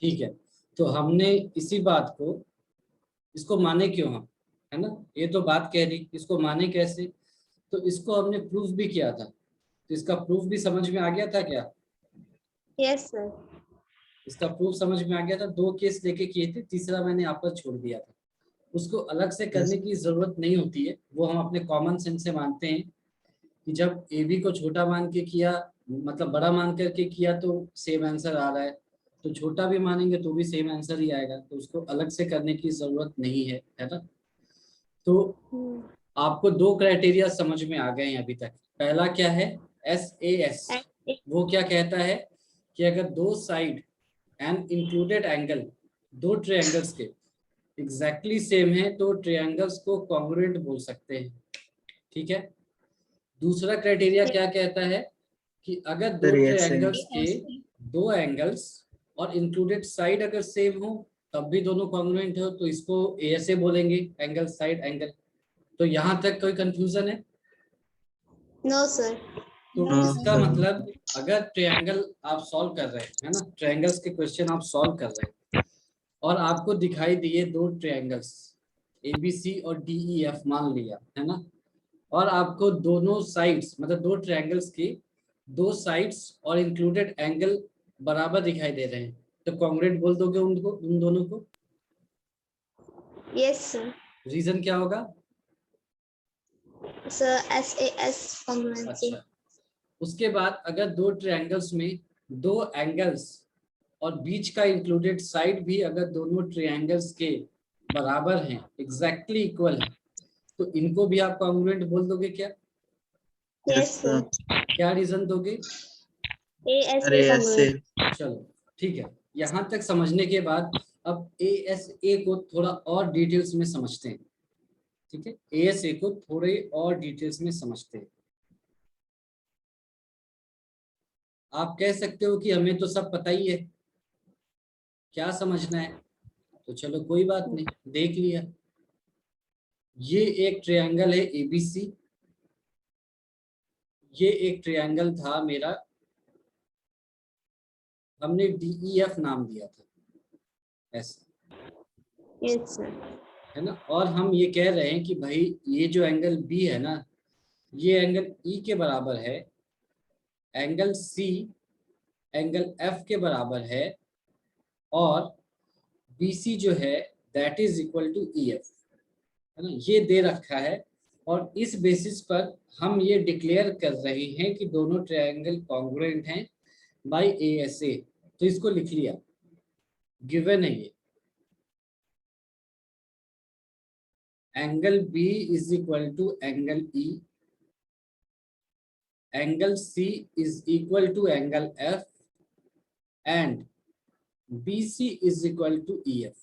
ठीक है, तो हमने इसी बात को, इसको माने क्यों हम, है ना, ये तो बात कह रही, इसको माने कैसे, तो इसको हमने प्रूफ भी किया था, तो इसका प्रूफ भी समझ में आ गया था क्या? Yes sir. इसका प्रूफ समझ में आ गया था, 2 केस लेके किए थे, तीसरा मैंने यहाँ पर छोड़ दिया था। उसको अलग से करने की जरूरत नहीं होती है, वो हम अपने कॉमन सेंस से मानते हैं कि जब ए बी को छोटा मान के किया, मतलब बड़ा मान करके किया तो सेम आंसर आ रहा है, तो छोटा भी मानेंगे तो भी सेम आंसर ही आएगा, तो उसको अलग से करने की जरूरत नहीं है ना। तो आपको 2 क्राइटेरिया समझ में आ गए हैं अभी तक। पहला क्या है, SAS, वो क्या कहता है कि अगर 2 side and included angle, 2 triangles के एग्जैक्टली सेम है तो ट्रायंगल्स को कॉन्ग्रुएंट बोल सकते हैं। ठीक है, दूसरा क्राइटेरिया क्या कहता है कि अगर 2 ट्रायंगल्स के 2 एंगल्स और इंक्लूडेड साइड अगर सेम हो तब भी दोनों कॉन्ग्रुएंट हो, तो इसको ASA बोलेंगे, एंगल साइड एंगल। तो यहाँ तक कोई कंफ्यूजन है? No sir. तो इसका मतलब अगर ट्रायंगल आप सॉल्व कर रहे हैं, है ना, ट्रायंगल्स के क्वेश्चन आप सॉल्व कर रहे हैं और आपको दिखाई दिए 2 ट्रायंगल्स ABC और DEF मान लिया, है ना, और आपको दोनों साइड्स मतलब 2 ट्रायंगल्स के 2 साइड्स और इंक्लूडेड एंगल बराबर दिखाई दे रहे हैं, तो कॉन्ग्रुएंट बोल दोगे उनको, उन दोनों को? Yes sir. रीजन क्या होगा? Sir SAS congruency. अच्छा, उसके बाद अगर 2 ट्रायंगल्स में 2 एंगल्स और बीच का इंक्लूडेड साइड भी अगर दोनों ट्रायंगल्स के बराबर हैं, एग्जैक्टली इक्वल है, तो इनको भी आप कॉन्ग्रुएंट बोल दोगे क्या? Yes sir. क्या रीजन दोगे? ASA congruent. चलो ठीक है, यहाँ तक समझने के बाद अब ASA को थोड़ा और डिटेल्स में समझते हैं। ठीक है, ASA को थोड़े और डिटेल्स में समझते हैं। आप कह सकते हो कि हमें तो सब पता ही है, क्या समझना है, तो चलो कोई बात नहीं, देख लिया। ये एक ट्रायंगल है ABC, ये एक ट्रायंगल था मेरा, हमने DEF नाम दिया था, ऐसा, यस सर। है ना, और हम ये कह रहे हैं कि भाई ये जो एंगल B है ना, ये एंगल E के बराबर है, एंगल C एंगल F के बराबर है, और BC जो है that is equal to EF, है ना, ये दे रखा है। और इस बेसिस पर हम ये डिक्लेयर कर रहे हैं कि दोनों ट्रायंगल कॉन्ग्रुएंट हैं बाय ASA, तो इसको लिख लिया, गिवन है ये, angle B is equal to angle E, angle C is equal to angle F, and BC is equal to EF।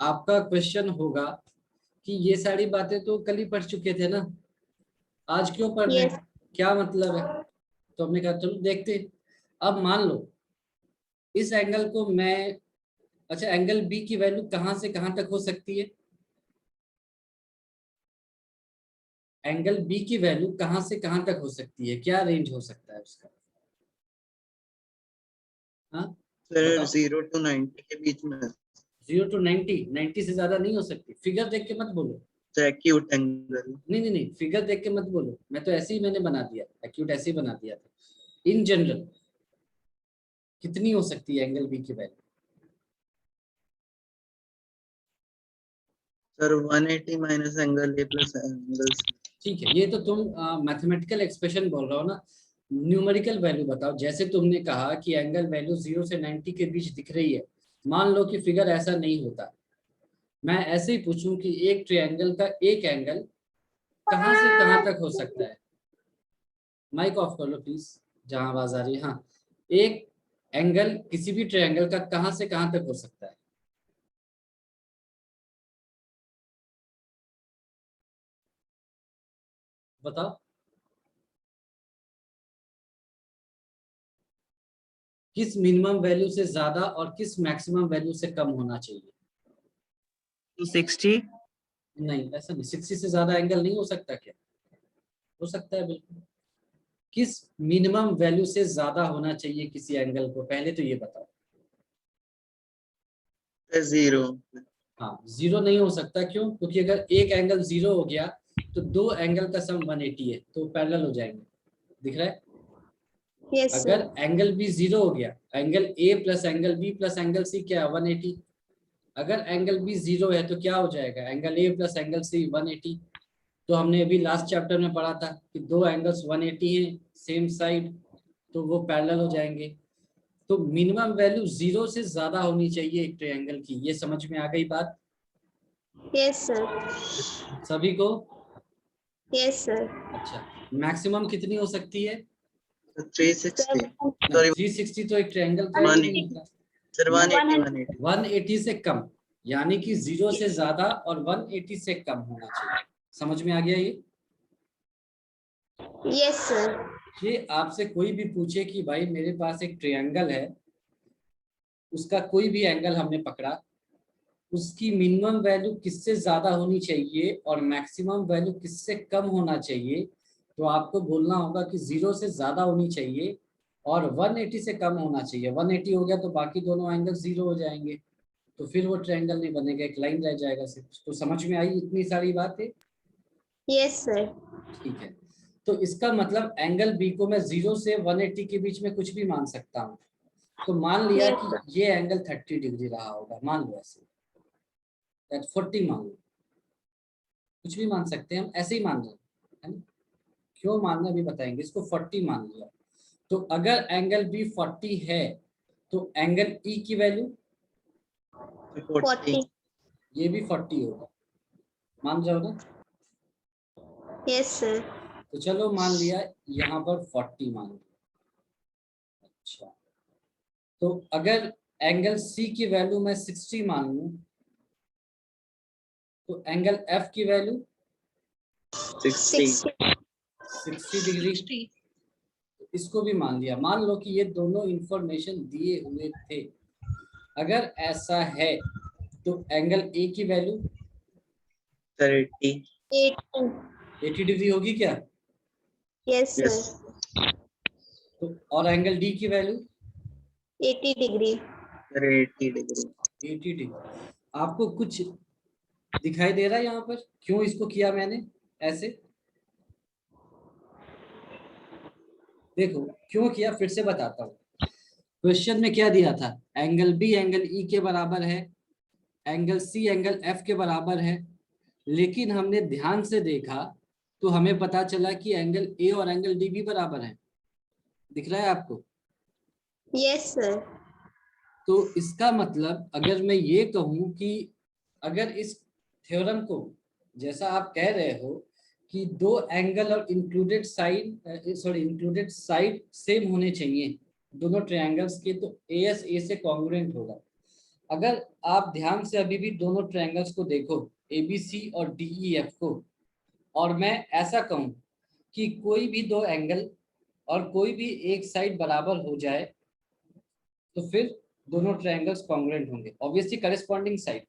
आपका क्वेश्चन होगा कि ये सारी बातें तो कल ही पढ़ चुके थे ना, आज क्यों पढ़ रहे हैं, क्या मतलब है? तो हमने कहा चलो देखते हैं। अब मान लो इस एंगल को मैं, अच्छा एंगल B की वैल्यू कहां से कहां तक हो सकती है, एंगल B की वैल्यू कहां से कहां तक हो सकती है, क्या रेंज हो सकता है उसका? हाँ सर 0 to 90 के बीच में। 0 to 90, 90 से ज्यादा नहीं हो सकती, फिगर देख के मत बोलो। Acute angle. नहीं, फिगर देख के मत बोलो, मैं तो ऐसे ही मैंने बना दिया, एक्यूट ऐसे ही बना दिया था। इन जनरल कितनी हो सकती है एंगल B की value? Sir 180 minus angle A plus angle C। ठीक है, ये तो तुम मैथमेटिकल एक्सप्रेशन बोल रहे हो ना, न्यूमेरिकल वैल्यू बताओ। जैसे तुमने कहा कि एंगल वैल्यू 0 से 90 के बीच दिख रही है, मान लो कि फिगर ऐसा नहीं होता, मैं ऐसे ही पूछूं कि एक ट्रायंगल का एक एंगल कहां से कहां तक हो सकता है, माइक ऑफ कर लो प्लीज, जहां आवाज आ रही है। हाँ, एक एंगल किसी भी ट्रायंगल का कहां से कहां तक हो सकता है? बताओ, किस मिनिमम वैल्यू से ज्यादा और किस मैक्सिमम वैल्यू से कम होना चाहिए? 260। नहीं, ऐसा नहीं, 60 से ज्यादा एंगल नहीं हो सकता क्या? हो सकता है बिल्कुल। किस मिनिमम वैल्यू से ज्यादा होना चाहिए किसी एंगल को, पहले तो ये बताओ। 0। हाँ, 0 नहीं हो सकता, क्यों? क्योंकि अगर एक एंगल 0 हो गया तो दो एंगल का सम 180 है, तो पैरेलल हो जाएंगे। दिख रहा है? Yes, अगर sir. एंगल बी 0 हो गया, angle A plus angle B plus angle C क्या है? 180। अगर एंगल बी 0 है तो क्या हो जाएगा? Angle A plus angle C 180। तो हमने अभी लास्ट चैप्टर में पढ़ा था कि दो एंगल्स 180 हैं सेम साइड, तो वो पैरेलल हो जाएंगे। तो मिनिमम वैल्यू 0 से ज्यादा होनी चाहिए एक ट्रायंगल की। ये समझ में आ गई बात Yes, sir. सभी को? Yes, sir. अच्छा, मैक्सिमम कितनी हो सकती है? 360 Sir, सॉरी 360 तो एक ट्रायंगल का ही नहीं 180 होता। सर 180 180 से कम, यानी कि 0 से ज्यादा और 180 से कम होना चाहिए। समझ में आ गया ये? yes, sir. ये आपसे कोई भी पूछे कि भाई मेरे पास एक ट्रायंगल है, उसका कोई भी एंगल हमने पकड़ा, उसकी मिनिमम वैल्यू किससे ज्यादा होनी चाहिए और मैक्सिमम वैल्यू किससे कम होना चाहिए, तो आपको बोलना होगा कि 0 से ज्यादा होनी चाहिए और 180 से कम होना चाहिए। 180 हो गया तो बाकी दोनों एंगल 0 हो जाएंगे, तो फिर वो ट्रायंगल नहीं बनेगा, एक लाइन रह जाएगा सिर्फ। तो समझ में आई इतनी सारी बातें? Yes, sir. ठीक है, तो इसका मतलब एंगल बी को मैं 0 से 180 के बीच में कुछ भी मान सकता हूँ। तो मान लिया Yes, कि sir. ये एंगल 30 डिग्री रहा होगा, मान लो ऐसे, 40 मान लो, कुछ भी मान सकते हैं हम, ऐसे ही मान रहे हैं, है ना? क्यों मानना भी बताएंगे। इसको 40 मान लिया, तो अगर एंगल बी 40 है तो एंगल ई की वैल्यू 40 ये भी 40 होगा, मान रहे हो ना? Yes, sir. तो चलो मान लिया यहाँ पर 40 मान लिया। अच्छा, तो अगर एंगल सी की वैल्यू मैं 60 मान लूं तो एंगल एफ की वैल्यू 60 60 डिग्री, इसको भी मान लिया। मान लो कि ये दोनों इंफॉर्मेशन दिए हुए थे। अगर ऐसा है तो एंगल ए की वैल्यू 30 18. 80 डिग्री होगी क्या? Yes, sir. यस तो और एंगल डी की value 80 degree. Sir 80 degree 80 degree. आपको कुछ दिखाई दे रहा है यहाँ पर क्यों इसको किया मैंने ऐसे? देखो क्यों किया, फिर से बताता हूँ। क्वेश्चन में क्या दिया था? एंगल बी एंगल ई के बराबर है, एंगल सी एंगल एफ के बराबर है, लेकिन हमने ध्यान से देखा तो हमें पता चला कि एंगल ए और एंगल डी भी बराबर है। दिख रहा है आपको? Yes, sir. तो इसका मतलब अगर मैं ये कहूँ कि अगर इस थ्योरम को, जैसा आप कह रहे हो कि दो एंगल और इंक्लूडेड साइड सेम होने चाहिए दोनों ट्रायंगल्स के, तो एएस ए से कॉन्ग्रुएंट होगा। अगर आप ध्यान से अभी भी दोनों ट्रायंगल्स को देखो, एबीसी और डीईएफ को, और मैं ऐसा कहूँ कि कोई भी दो एंगल और कोई भी एक साइड बराबर हो जाए, तो फिर दोनों ट्रायंगल्स कॉन्ग्रुएंट होंगे, ऑब्वियसली करेस्पॉन्डिंग साइड,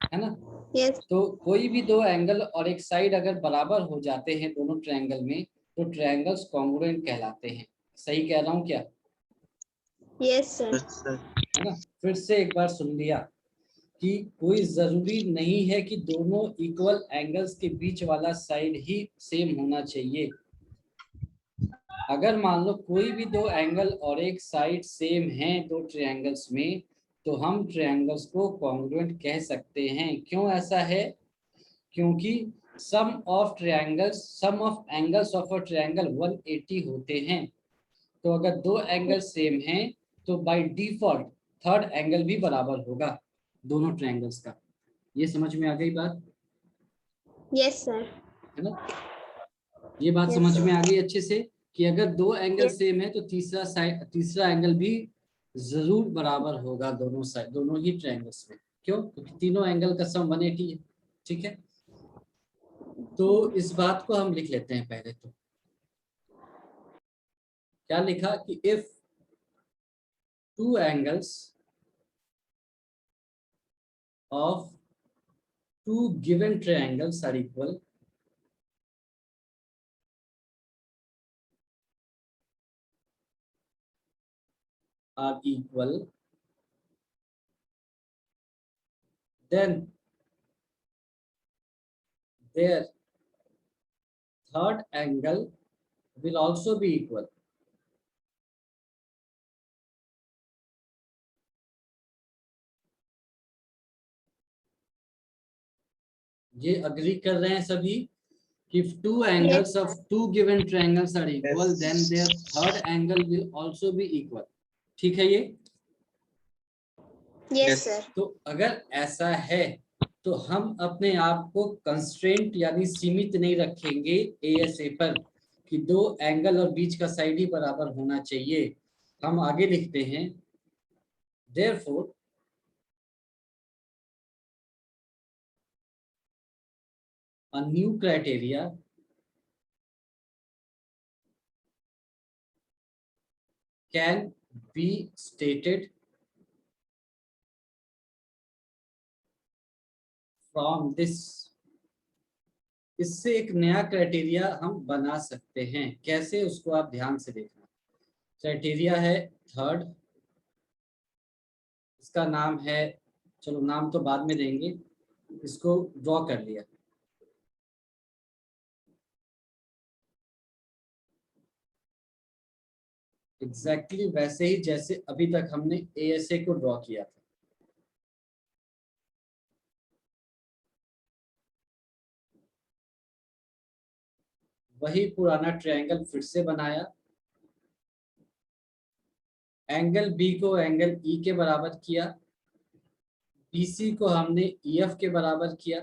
है ना? Yes. तो कोई भी दो एंगल और एक साइड अगर बराबर हो जाते हैं दोनों ट्रायंगल में, तो ट्रायंगल्स कॉन्ग्रुएंट कहलाते हैं। सही कह रहा हूँ क्या? Yes, sir. सर है ना? फिर से एक बार सुन लिया कि कोई जरूरी नहीं है कि दोनों इक्वल एंगल्स के बीच वाला साइड ही सेम होना चाहिए। अगर मान लो कोई भी दो एंगल और एक साइड सेम है दो ट्रायंगल्स में, तो हम ट्रायंगल्स को कॉन्ग्रुएंट कह सकते हैं। क्यों ऐसा है? क्योंकि sum of angles of a triangle 180 होते हैं। तो अगर दो एंगल सेम हैं तो बाय डिफॉल्ट थर्ड एंगल भी बराबर होगा दोनों ट्रायंगल्स का। ये समझ में आ गई बात? Yes, sir. है ना? ये बात Yes, समझ sir. में आ गई अच्छे से कि अगर दो एंगल Yes. सेम है तो तीसरा एंगल भी जरूर बराबर होगा दोनों ही ट्रायंगल्स में। क्यों? क्योंकि तीनों एंगल का सम 180 है। ठीक है, तो इस बात को हम लिख लेते हैं पहले। तो क्या लिखा कि if two angles of two given triangles are equal, are equal, then their third angle will also be equal. ये अग्री कर रहे हैं सभी कि if two angles of two given triangles are equal, then their third angle will also be equal. ठीक है ये? Yes, sir. तो अगर ऐसा है तो हम अपने आप को कंस्ट्रेंट यानी सीमित नहीं रखेंगे ASA पर कि दो एंगल और बीच का साइड ही बराबर होना चाहिए। हम आगे लिखते हैं therefore a new criteria can be stated from this. इससे एक नया क्राइटेरिया हम बना सकते हैं। कैसे, उसको आप ध्यान से देखना। क्राइटेरिया है थर्ड, इसका नाम है, चलो नाम तो बाद में देंगे, इसको ड्रॉ कर लिया। एग्जैक्टली वैसे ही जैसे अभी तक हमने ASA को ड्रॉ किया था। वही पुराना ट्रायंगल फिर से बनाया, एंगल बी को एंगल ई के बराबर किया, BC को हमने EF के बराबर किया,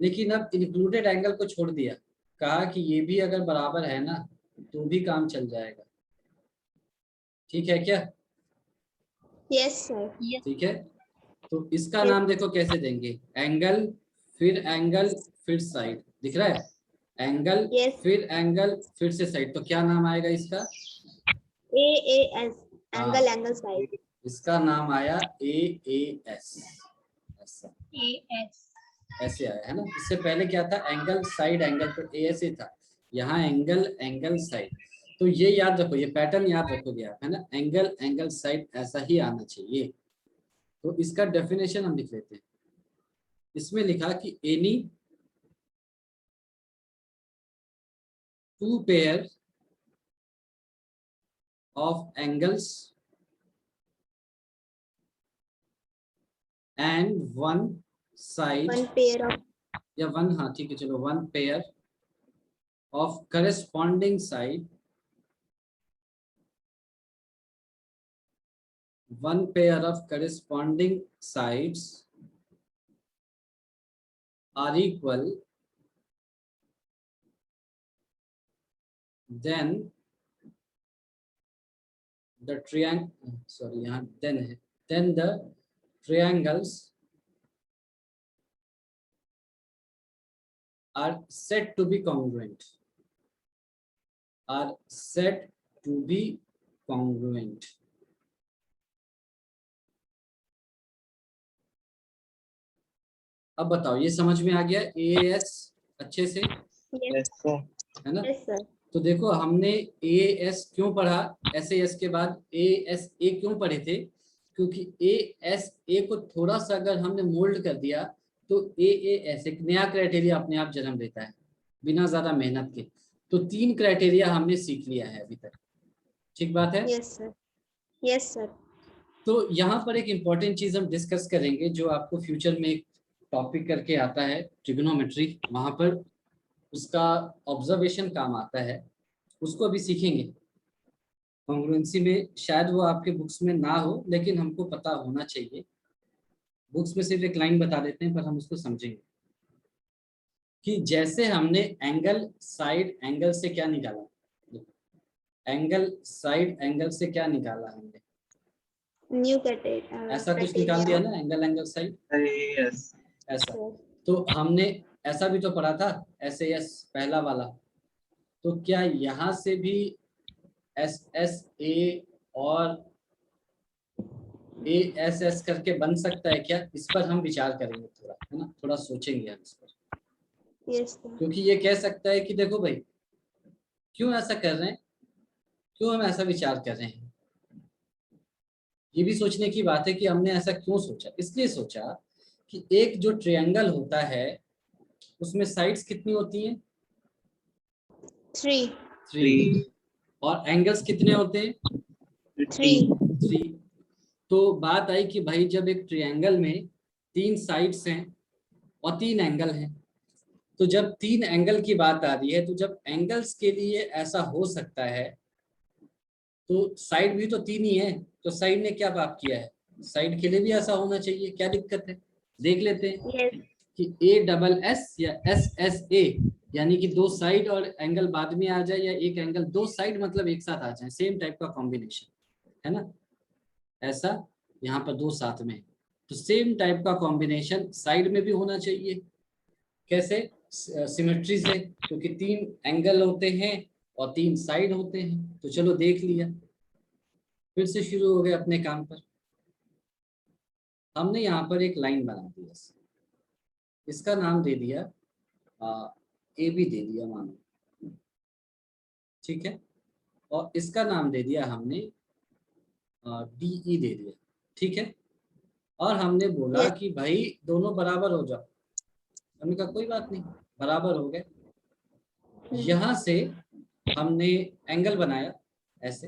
लेकिन अब इंक्लूडेड एंगल को छोड़ दिया, कहा कि ये भी अगर बराबर है ना तो भी काम चल जाएगा। ठीक है क्या? Yes, sir. ठीक है, तो इसका नाम देखो कैसे देंगे, एंगल फिर साइड, दिख रहा है? Angle Yes. फिर एंगल फिर से साइड, तो क्या नाम आएगा इसका? AAS. Angle, हाँ। angle, side. इसका नाम आया AAS। ऐसा AS. ऐसे आया है ना। इससे पहले क्या था, एंगल साइड एंगल, तो ASA था, यहाँ एंगल साइड। तो ये याद रखो, ये पैटर्न याद रखोगे आप, है ना, एंगल साइड ऐसा ही आना चाहिए। तो इसका डेफिनेशन हम लिख लेते हैं। इसमें लिखा कि any two pair of angles and one side, One pair of. या वन, हाँ ठीक है चलो, one pair of corresponding side, one pair of corresponding sides are equal, then the triangle, sorry यहाँ then the triangles are said to be congruent, are said to be congruent। अब बताओ, ये समझ में आ गया AAS अच्छे से, Yes, है ना? yes, sir. तो देखो हमने AAS क्यों पढ़ा, SAS के बाद ASA क्यों पढ़े थे? क्योंकि ASA को थोड़ा सा अगर हमने मोल्ड कर दिया तो AAS एक नया क्राइटेरिया अपने आप जन्म लेता है बिना ज्यादा मेहनत के। तो 3 क्राइटेरिया हमने सीख लिया है अभी तक, ठीक बात है? Yes, sir. Yes, sir. तो यहाँ पर एक इम्पॉर्टेंट चीज हम डिस्कस करेंगे जो आपको फ्यूचर में एक टॉपिक करके आता है, ट्रिग्नोमेट्री, वहां पर उसका ऑब्जर्वेशन काम आता है, उसको अभी सीखेंगे। कॉन्ग्रुएंसी में शायद वो आपके बुक्स में ना हो, लेकिन हमको पता होना चाहिए। बुक्स में सिर्फ एक लाइन बता देते हैं पर हम उसको समझेंगे कि जैसे हमने एंगल साइड एंगल से क्या निकाला, एंगल साइड एंगल से क्या निकाला हमने, New criteria. ऐसा कुछ निकाल दिया ना, एंगल साइड, Yes. ऐसा। तो हमने ऐसा भी तो पढ़ा था, SAS पहला वाला। तो क्या यहाँ से भी SSA और ASS करके बन सकता है क्या? इस पर हम विचार करेंगे थोड़ा, है ना, थोड़ा सोचेंगे हम इस पर। Yes, sir. क्योंकि ये कह सकता है कि देखो भाई क्यों ऐसा कर रहे हैं, क्यों हम ऐसा विचार कर रहे हैं, ये भी सोचने की बात है कि हमने ऐसा क्यों सोचा। इसलिए सोचा कि एक जो ट्रायंगल होता है उसमें साइड्स कितनी होती हैं? 3. 3। और एंगल्स कितने होते हैं? 3. 3। तो बात आई कि भाई जब एक ट्रायंगल में 3 साइड्स हैं और 3 एंगल हैं, तो जब 3 एंगल की बात आ रही है, तो जब एंगल्स के लिए ऐसा हो सकता है तो साइड भी तो 3 ही है, तो साइड ने क्या पाप किया है? साइड के लिए भी ऐसा होना चाहिए, क्या दिक्कत है? देख लेते हैं Yes. कि A SS या SSA, यानी कि 2 साइड और एंगल बाद में आ जाए, या एक एंगल 2 साइड मतलब एक साथ आ जाए, सेम टाइप का कॉम्बिनेशन है ना। ऐसा यहाँ पर 2 साथ में, तो सेम टाइप का कॉम्बिनेशन साइड में भी होना चाहिए। कैसे? सिमेट्री से, क्योंकि 3 एंगल होते हैं और 3 साइड होते हैं। तो चलो देख लिया, फिर से शुरू हो गए अपने काम पर। हमने यहाँ पर एक लाइन बना दी, इसका नाम दे दिया AB दे दिया मानो, ठीक है, और इसका नाम दे दिया हमने DE दे दिया, ठीक है। और हमने बोला Yes. कि भाई दोनों बराबर हो जाओ। हमने कहा कोई बात नहीं, बराबर हो गए। यहाँ से हमने एंगल बनाया, ऐसे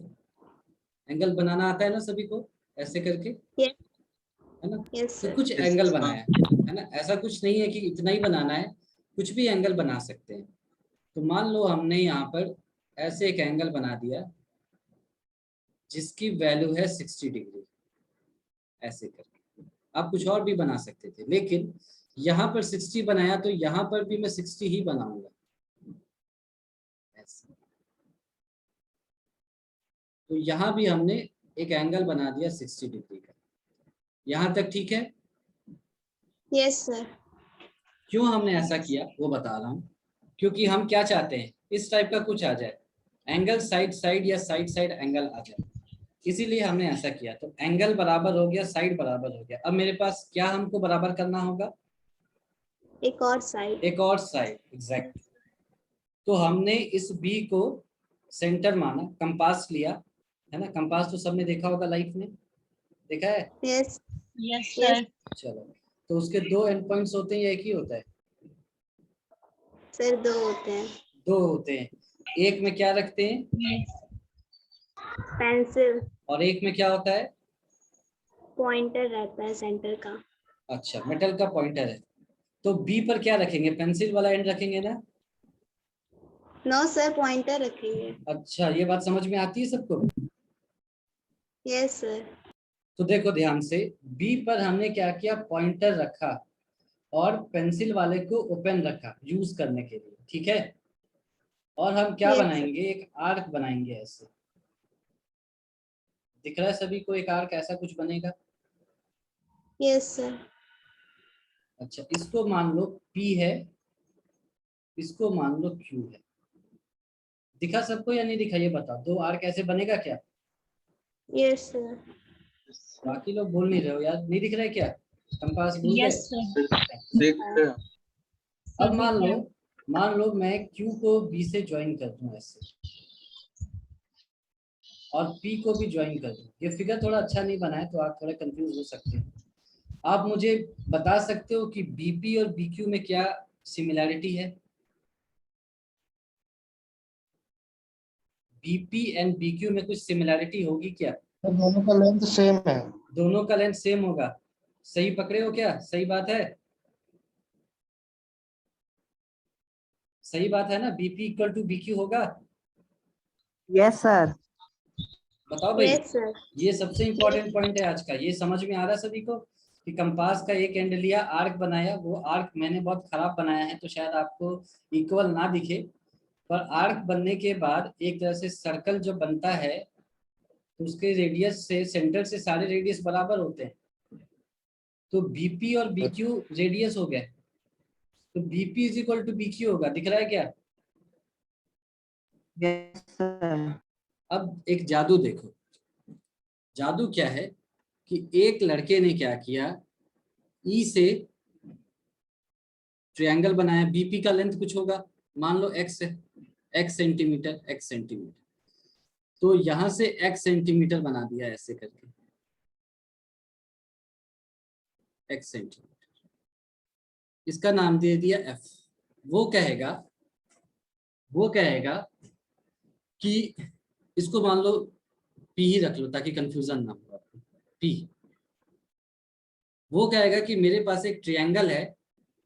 एंगल बनाना आता है ना सभी को, ऐसे करके, Yes. है ना। Yes, तो sir. कुछ एंगल बनाया है ना, ऐसा कुछ नहीं है कि इतना ही बनाना है, कुछ भी एंगल बना सकते हैं। तो मान लो हमने यहाँ पर ऐसे एक एंगल बना दिया जिसकी वैल्यू है 60 डिग्री, ऐसे करके। आप कुछ और भी बना सकते थे, लेकिन यहाँ पर 60 बनाया तो यहाँ पर भी मैं 60 ही बनाऊंगा, ऐसे। तो यहाँ भी हमने एक एंगल बना दिया 60 डिग्री का। यहाँ तक ठीक है? Yes, sir. क्यों हमने ऐसा किया वो बता रहा हूँ। क्योंकि हम क्या चाहते हैं, इस टाइप का कुछ आ जाए, एंगल साइड साइड या साइड साइड एंगल आ जाए, इसीलिए हमने ऐसा किया। तो एंगल बराबर हो गया, साइड बराबर हो गया। अब मेरे पास क्या हमको बराबर करना होगा? एक और साइड. एक और साइड, एग्जैक्ट। तो हमने इस बी को सेंटर माना, कंपास लिया, है ना। कंपास तो सबने देखा होगा लाइफ में, देखा है? Yes. Yes, Yes. sir. चलो, तो उसके 2 एंड पॉइंट्स होते हैं या एक ही होता है? Sir, 2 होते हैं. 2 होते हैं। एक में क्या रखते हैं? Yes. पेंसिल. और एक में क्या होता है? पॉइंटर रहता है सेंटर का. अच्छा, मेटल का पॉइंटर है। तो बी पर क्या रखेंगे? पेंसिल वाला एंड रखेंगे ना? नो सर, पॉइंटर रखेंगे. अच्छा, ये बात समझ में आती है सबको? Yes sir. तो देखो ध्यान से, बी पर हमने क्या किया? पॉइंटर रखा और पेंसिल वाले को ओपन रखा यूज करने के लिए, ठीक है। और हम क्या Yes, बनाएंगे? एक आर्क बनाएंगे, ऐसे। दिख रहा है सभी को एक आर्क ऐसा कुछ बनेगा? Yes sir. अच्छा, इसको मान लो P है, इसको मान लो Q है। दिखा सबको या नहीं दिखा? ये बताओ, 2 आर्क ऐसे बनेगा क्या? Yes sir. बाकी लोग बोल नहीं रहे हो यार, नहीं दिख रहा है क्या? कंपास भूल गए? Yes, sir. देख रहे हो? अब मान लो मैं Q को B से ज्वाइन कर दूं ऐसे, और P को भी ज्वाइन कर दूं। ये फिगर थोड़ा अच्छा नहीं बना है, तो आप थोड़ा कंफ्यूज हो सकते हैं। आप मुझे बता सकते हो कि BP और BQ में क्या सिमिलैरिटी है? BP एंड BQ में कुछ सिमिलैरिटी होगी क्या? दोनों का लेंथ सेम है। दोनों का लेंथ सेम होगा। सही पकड़े हो क्या? सही बात है? सही बात है ना? BP इक्वल टू BQ होगा? Yes sir. बताओ भाई। Yes sir. ये सबसे इंपॉर्टेंट पॉइंट है आज का। ये समझ में आ रहा है सभी को कि कंपास का एक एंड लिया, आर्क बनाया। वो आर्क मैंने बहुत खराब बनाया है, तो शायद आपको इक्वल ना दिखे, पर आर्क बनने के बाद एक तरह से सर्कल जो बनता है, तो उसके रेडियस से, सेंटर से सारे रेडियस बराबर होते हैं। तो BP और BQ रेडियस हो गए, तो BP is equal to BQ होगा। दिख रहा है क्या? Yes sir. अब एक जादू देखो। जादू क्या है कि एक लड़के ने क्या किया, E से ट्रायंगल बनाया। BP का लेंथ कुछ होगा, मान लो x है, x सेंटीमीटर। तो यहाँ से x सेंटीमीटर बना दिया ऐसे करके, x सेंटीमीटर, इसका नाम दे दिया f। वो कहेगा कि इसको मान लो p ही रख लो ताकि कंफ्यूजन ना हो आपको, p। वो कहेगा कि मेरे पास एक ट्रायंगल है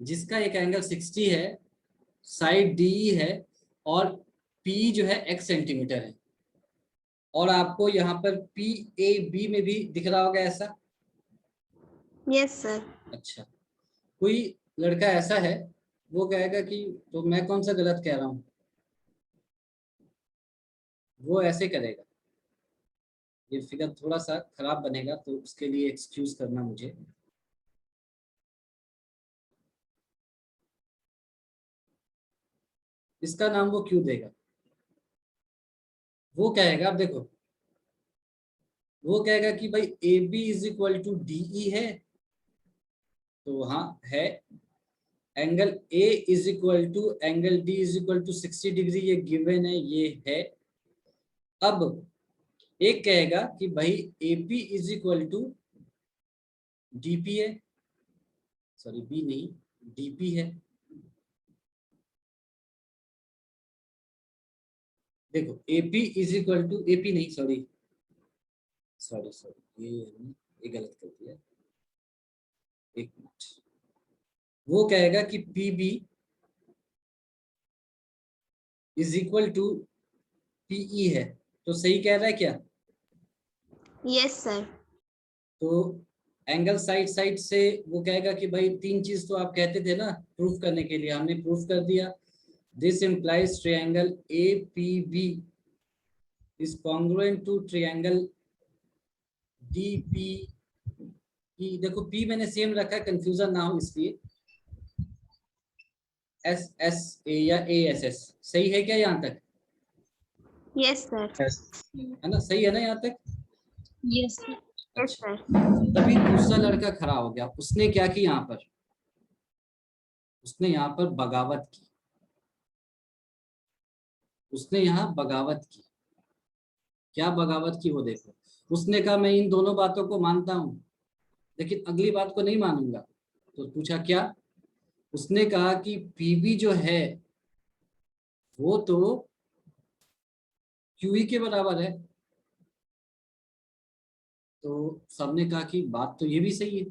जिसका एक एंगल 60 है, साइड DE है और P जो है x सेंटीमीटर है, और आपको यहाँ पर PAB में भी दिख रहा होगा ऐसा। Yes sir. अच्छा, कोई लड़का ऐसा है वो कहेगा कि, तो मैं कौन सा गलत कह रहा हूँ, वो ऐसे करेगा। ये फिगर थोड़ा सा खराब बनेगा तो उसके लिए एक्सक्यूज करना मुझे। इसका नाम वो क्यों देगा? वो कहेगा, अब देखो, वो कहेगा कि भाई AB is equal to DE है, तो हाँ है। Angle A is equal to angle D is equal to 60 degree, ये गिवन है, ये है। अब एक कहेगा कि भाई AP is equal to DP है, सॉरी B नहीं, DP है। देखो AP is equal to, AP नहीं, सॉरी सॉरी सॉरी, ये गलत कर दिया, एक मिनट। वो कहेगा कि PB is equal to PE है, तो सही कह रहा है क्या? Yes sir. तो एंगल साइड से वो कहेगा कि भाई तीन चीज तो आप कहते थे ना प्रूफ करने के लिए, हमने प्रूफ कर दिया। This implies triangle APB is congruent to triangle DPE। देखो P मैंने सेम रखा है, कंफ्यूजन ना हो इसलिए। SSA या ASS सही है क्या यहाँ तक? Yes sir. Yes. है ना, सही है ना यहाँ तक? Yes sir. यस अच्छा, सर। तभी दूसरा लड़का खड़ा हो गया। उसने क्या की यहाँ पर? उसने यहाँ पर बगावत की। उसने यहाँ बगावत की। क्या बगावत की वो देखो। उसने कहा मैं इन दोनों बातों को मानता हूँ लेकिन अगली बात को नहीं मानूंगा। तो पूछा क्या? उसने कहा कि PB जो है वो तो QE के बराबर है। तो सबने कहा कि बात तो ये भी सही है,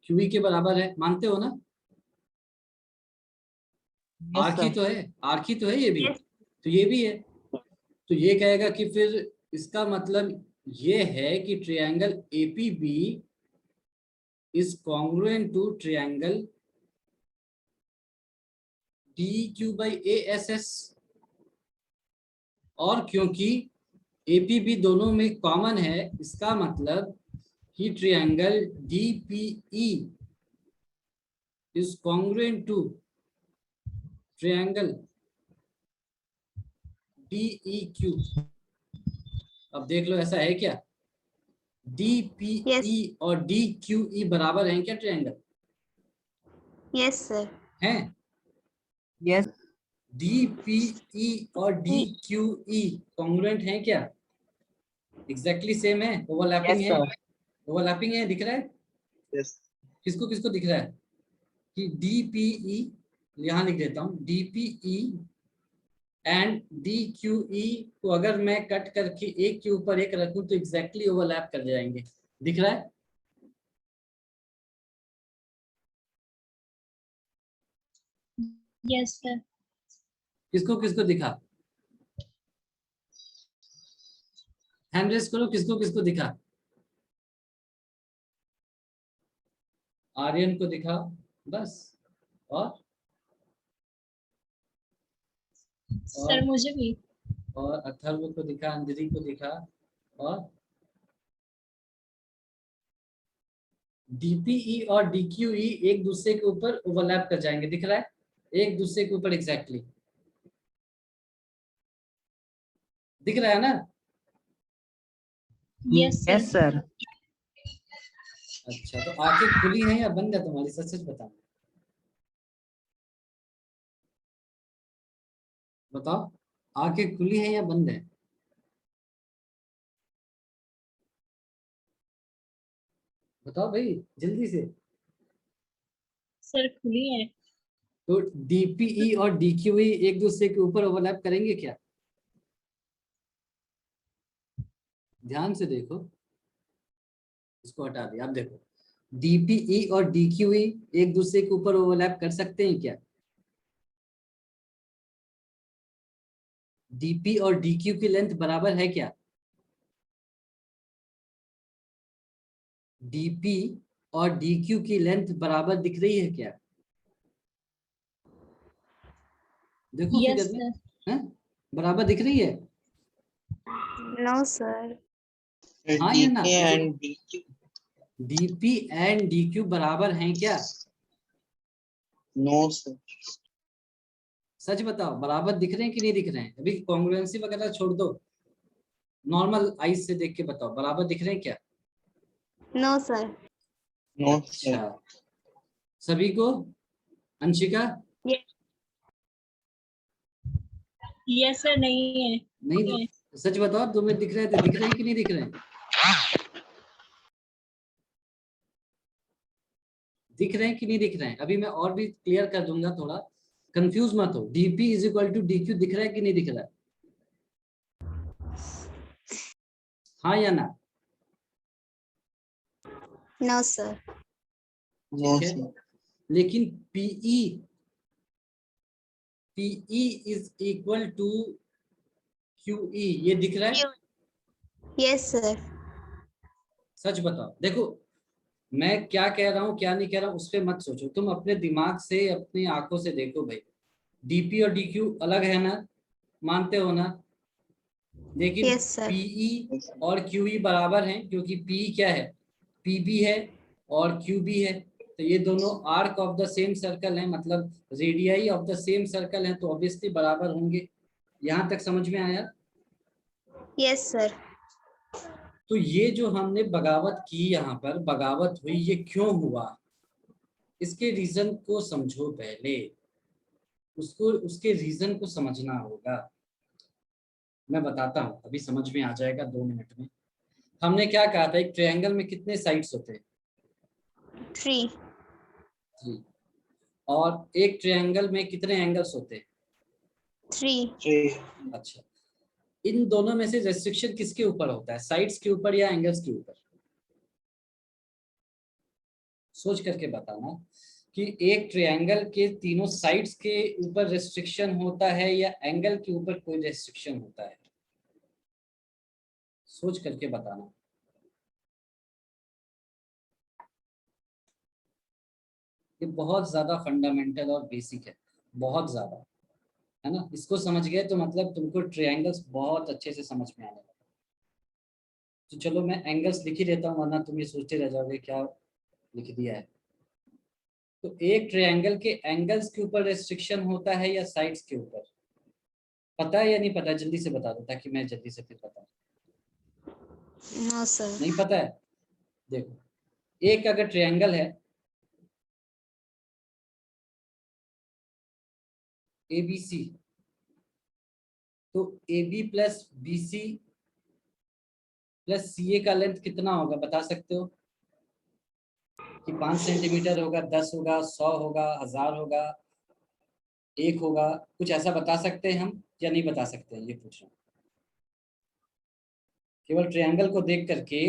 QE के बराबर है, मानते हो ना? Yes, आर्क ही sir. तो है, आर्क ही तो है ये भी, Yes. तो ये भी है। तो ये कहेगा कि फिर इसका मतलब ये है कि triangle APB is congruent to triangle DEQ by ASS। और क्योंकि APB दोनों में कॉमन है, इसका मतलब कि triangle DPE is congruent to triangle DEQ। अब देख लो ऐसा है क्या? DPE Yes. और DQE बराबर हैं क्या ट्रायंगल? Yes sir. हैं? Yes, DPE और DQE कॉन्ग्रुएंट हैं क्या? एग्जैक्टली सेम है, ओवरलैपिंग yes, है, sir. ओवरलैपिंग है, दिख रहा है? Yes. किसको किसको दिख रहा है कि DPE, यहाँ लिख देता हूँ, DPE एंड DQE को अगर मैं कट करके एक के ऊपर एक रखूं तो एग्जैक्टली ओवरलैप कर जाएंगे। दिख रहा है? Yes sir. किसको किसको दिखा? हैंड रेस करो, किसको किसको दिखा? आर्यन को दिखा बस, और सर मुझे भी। और अथर्व को दिखा, अंजलि को दिखा, और DPE और DQE एक दूसरे के ऊपर ओवरलैप कर जाएंगे। दिख रहा है? एक दूसरे के ऊपर एग्जैक्टली दिख रहा है ना? Yes Yes, sir. अच्छा, तो आंखें खुली हैं या बंद है तुम्हारी? सच सच बताओ, बताओ, आंखें खुली हैं या बंद है? बताओ भाई जल्दी से। सर खुली है। तो DPE और DQE एक दूसरे के ऊपर ओवरलैप करेंगे क्या? ध्यान से देखो, इसको हटा दिया। आप देखो, DPE और DQE एक दूसरे के ऊपर ओवरलैप कर सकते हैं क्या? DP और DQ की लेंथ बराबर है क्या? DP और DQ की लेंथ बराबर दिख रही है क्या? देखो यस फिगर में, सर। हैं? बराबर दिख रही है? No sir. हाँ या ना? DK and DQ. DP and DQ बराबर हैं क्या? No sir. सच बताओ, बराबर दिख रहे हैं कि नहीं दिख रहे हैं? अभी कॉन्ग्रुएंसी वगैरह छोड़ दो, नॉर्मल आईज से देख के बताओ, बराबर दिख रहे हैं क्या? No sir. No sir. अच्छा, सभी को? अंशिका? यस सर नहीं है। नहीं, सच बताओ, तुम्हें दिख रहे थे, दिख रहे हैं कि नहीं दिख रहे हैं? दिख रहे हैं कि नहीं दिख रहे हैं? अभी मैं और भी क्लियर कर दूंगा, थोड़ा कंफ्यूज मत हो। DP is equal to DQ दिख रहा है कि नहीं दिख रहा है? हाँ या ना? No sir. No ठीक है, sir. लेकिन PE is equal to QE ये दिख रहा है? Yes sir. सच बताओ। देखो, मैं क्या कह रहा हूँ क्या नहीं कह रहा हूँ उस पर मत सोचो, तुम अपने दिमाग से, अपनी आंखों से देखो भाई। DP और DQ अलग है ना, मानते हो ना? लेकिन यस सर। PE और QE बराबर हैं, क्योंकि PE क्या है? PB है और QB है। तो ये दोनों arc of the same circle हैं, मतलब radii of the same circle हैं, तो ऑब्वियसली बराबर होंगे। यहाँ तक समझ में आया? Yes sir. तो ये जो हमने बगावत की, यहाँ पर बगावत हुई, ये क्यों हुआ? इसके रीजन को समझो पहले, उसको, उसके रीजन को समझना होगा। मैं बताता हूँ, अभी समझ में आ जाएगा 2 मिनट में। हमने क्या कहा था, एक ट्रायंगल में कितने साइड्स होते हैं? 3। 3। और एक ट्रायंगल में कितने एंगल्स होते हैं? 3। 3. अच्छा, इन दोनों में से रेस्ट्रिक्शन किसके ऊपर होता है, साइड्स के ऊपर या एंगल्स के ऊपर? सोच करके बताना कि एक ट्रायंगल के तीनों साइड्स के ऊपर रेस्ट्रिक्शन होता है या एंगल के ऊपर कोई रेस्ट्रिक्शन होता है? सोच करके बताना। ये बहुत ज्यादा फंडामेंटल और बेसिक है, बहुत ज्यादा, है ना? इसको समझ गए तो मतलब तुमको ट्रायंगल्स बहुत अच्छे से समझ में आने लगा। तो चलो मैं एंगल्स लिख ही देता हूँ, वरना तुम ये सोचते रह जाओगे क्या लिख दिया है। तो एक ट्रायंगल के एंगल्स के ऊपर रेस्ट्रिक्शन होता है या साइड्स के ऊपर? पता है या नहीं पता? जल्दी से बता दो ताकि मैं जल्दी से फिर बताऊं। No sir. नहीं पता है? देखो, एक अगर ट्रायंगल है ABC, तो AB plus BC plus CA का लेंथ कितना होगा, बता सकते हो? कि 5 सेंटीमीटर होगा, 10 होगा, 100 होगा, 1000 होगा, 1 होगा? कुछ ऐसा बता सकते हैं हम या नहीं बता सकते हैं, ये पूछ रहा हूँ। केवल ट्रायंगल को देख करके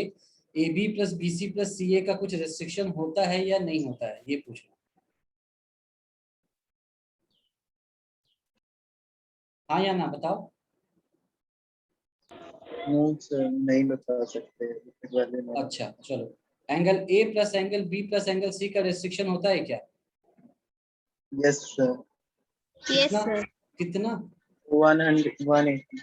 AB plus BC plus CA का कुछ रेस्ट्रिक्शन होता है या नहीं होता है, ये पूछ रहा हूँ। हाँ या ना बताओ? No sir. नहीं बता सकते. अच्छा चलो, angle A plus angle B plus angle C का रेस्ट्रिक्शन होता है क्या? Yes sir. यस कितना? सर। कितना? 180.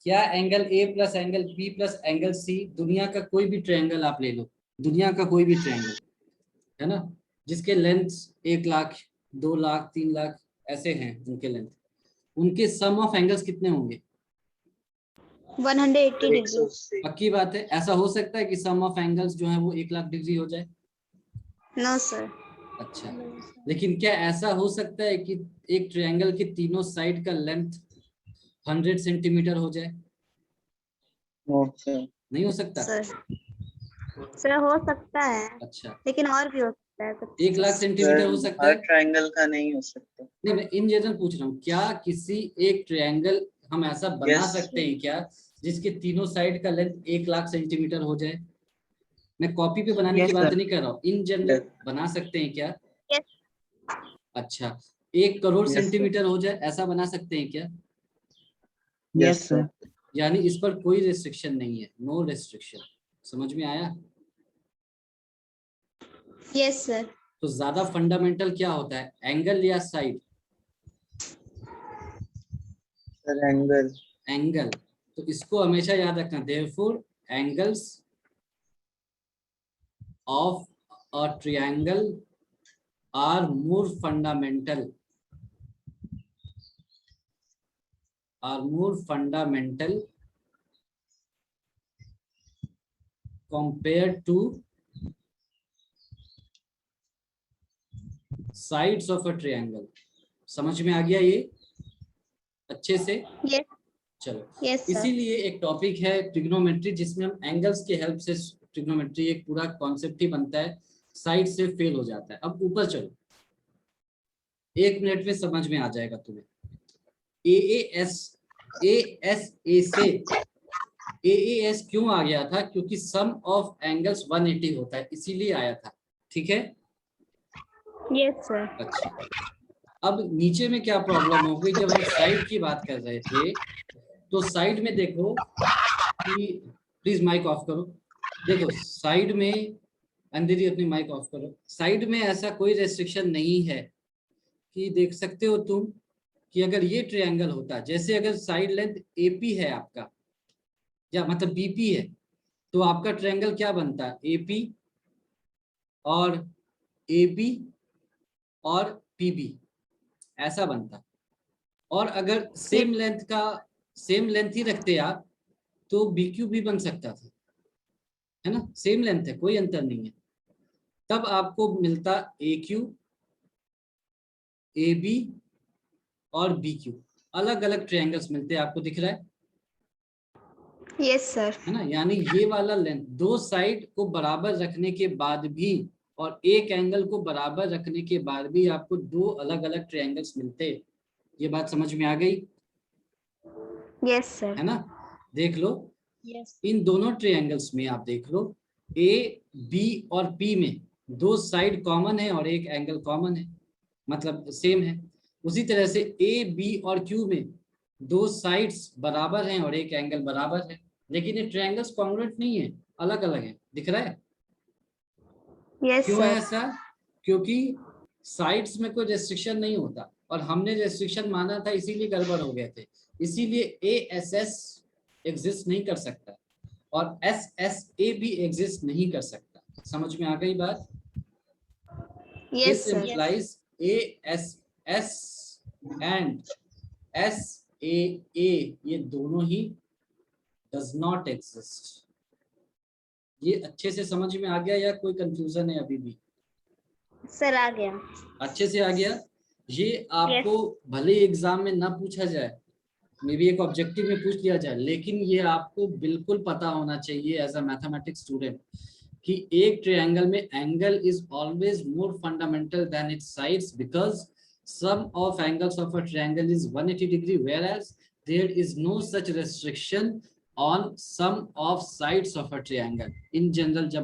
क्या angle A plus angle B plus angle C, दुनिया का कोई भी ट्रायंगल आप ले लो, दुनिया का कोई भी ट्रायंगल, है ना, जिसके लेंथ 1 लाख, 2 लाख, 3 लाख ऐसे हैं उनके लेंथ, उनके सम ऑफ एंगल्स कितने होंगे? 180 डिग्री। 180. पक्की बात है? ऐसा हो सकता है कि सम ऑफ एंगल्स जो है वो 1 लाख डिग्री हो जाए? No sir. अच्छा, लेकिन क्या ऐसा हो सकता है कि एक ट्रायंगल के तीनों साइड का लेंथ 100 सेंटीमीटर हो जाए? No sir. नहीं हो सकता? सर, सर हो सकता है, अच्छा, लेकिन और भी हो सकता सकता है 1 लाख सेंटीमीटर हो सकता हर है। ट्रायंगल का नहीं हो सकता। नहीं, मैं इन जनरल पूछ रहा हूँ, क्या किसी एक ट्रायंगल हम ऐसा बना Yes. सकते हैं क्या जिसके तीनों साइड का लेंथ 1 लाख सेंटीमीटर हो जाए? मैं कॉपी पे बनाने Yes, की बात sir. नहीं कर रहा हूँ, इन जनरल Yes. बना सकते हैं क्या? Yes. अच्छा, 1 करोड़ Yes, sir. सेंटीमीटर हो जाए, ऐसा बना सकते हैं क्या? Yes, sir. यानी इस पर कोई रिस्ट्रिक्शन नहीं है, नो रिस्ट्रिक्शन। समझ में आया? Yes, sir. तो ज्यादा फंडामेंटल क्या होता है, एंगल या साइड? Sir, angle. एंगल। तो इसको हमेशा याद रखना, therefore angles of a triangle are more fundamental, compared to sides of a triangle। समझ में आ गया ये अच्छे से? Yes. चलो, Yes, sir. इसीलिए एक टॉपिक है ट्रिग्नोमेट्री, जिसमें हम एंगल्स के हेल्प से ट्रिग्नोमेट्री एक पूरा कॉन्सेप्ट ही बनता है, साइड से फेल हो जाता है। अब ऊपर चलो, 1 मिनट में समझ में आ जाएगा तुम्हें। AAS क्यों आ गया था? क्योंकि सम ऑफ एंगल्स 180 होता है, इसीलिए आया था। ठीक है? Yes, sir. अच्छा, अब नीचे में क्या प्रॉब्लम हो गई? जब हम साइड की बात कर रहे थे तो साइड में देखो कि, प्लीज माइक ऑफ करो। देखो साइड में, अंधेरी अपनी माइक ऑफ करो। साइड में ऐसा कोई रेस्ट्रिक्शन नहीं है कि, देख सकते हो तुम कि अगर ये ट्रायंगल होता, जैसे अगर साइड लेंथ AP है आपका, या मतलब BP है, तो आपका ट्रायंगल क्या बनता है? AP और AB और PB, ऐसा बनता। और अगर सेम लेंथ ही रखते आप तो BQ भी बन सकता था, है ना? सेम लेंथ है, कोई अंतर नहीं है। तब आपको मिलता AQ, AB और BQ, अलग अलग ट्रायंगल्स मिलते हैं। आपको दिख रहा है? Yes, sir. है ना? यानी ये वाला लेंथ, दो साइड को बराबर रखने के बाद भी और एक एंगल को बराबर रखने के बाद भी आपको 2 अलग अलग ट्रायंगल्स मिलते। ये बात समझ में आ गई? Yes, sir. है ना? देख लो, Yes. इन दोनों ट्रायंगल्स में आप देख लो, AB और P में 2 साइड कॉमन है और एक एंगल कॉमन है, मतलब सेम है। उसी तरह से AB और Q में 2 साइड्स बराबर हैं और एक एंगल बराबर है, लेकिन ये ट्रायंगल्स कॉन्ग्रुएंट नहीं है, अलग अलग है। दिख रहा है? Yes, क्यों है sir. ऐसा? क्योंकि साइड्स में कोई रेस्ट्रिक्शन नहीं होता और हमने रेस्ट्रिक्शन माना था, इसीलिए गड़बड़ हो गए थे। इसीलिए ASS एग्जिस्ट नहीं कर सकता और SSA भी एग्जिस्ट नहीं कर सकता। समझ में आ गई बात? Yes, This sir. implies ASS and SAA ये दोनों ही does not exist। ये अच्छे से समझ में आ गया या कोई कंफ्यूजन है अभी भी? Sir, आ गया. अच्छे से आ गया? ये आपको भले एग्जाम में ना पूछा जाए, मे बी एक ऑब्जेक्टिव में पूछ लिया जाए, लेकिन ये आपको बिल्कुल पता होना चाहिए एज अ मैथमेटिक्स स्टूडेंट कि एक ट्रायंगल में angle is always more fundamental than its sides, because sum of angles of a triangle is 180 degree, whereas there is no such restriction on sum of sides of a triangle in general। जब